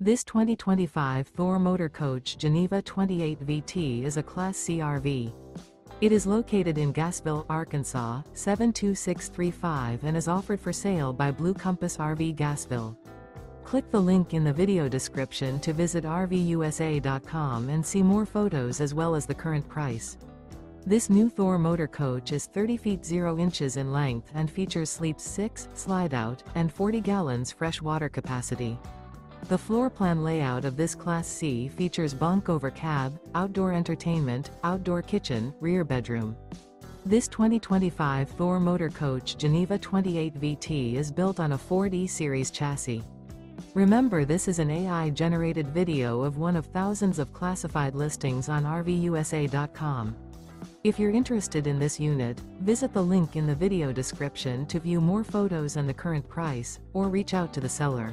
This 2025 Thor Motor Coach Geneva 28 VT is a Class C RV. It is located in Gassville, Arkansas, 72635 and is offered for sale by Blue Compass RV Gassville. Click the link in the video description to visit RVUSA.com and see more photos as well as the current price. This new Thor Motor Coach is 30 feet 0 inches in length and features sleeps 6, slide-out, and 40 gallons fresh water capacity. The floor plan layout of this Class C features bunk over cab, outdoor entertainment, outdoor kitchen, rear bedroom. This 2025 Thor Motor Coach Geneva 28 VT is built on a Ford E-Series chassis. Remember, this is an AI-generated video of one of thousands of classified listings on RVUSA.com. If you're interested in this unit, visit the link in the video description to view more photos and the current price, or reach out to the seller.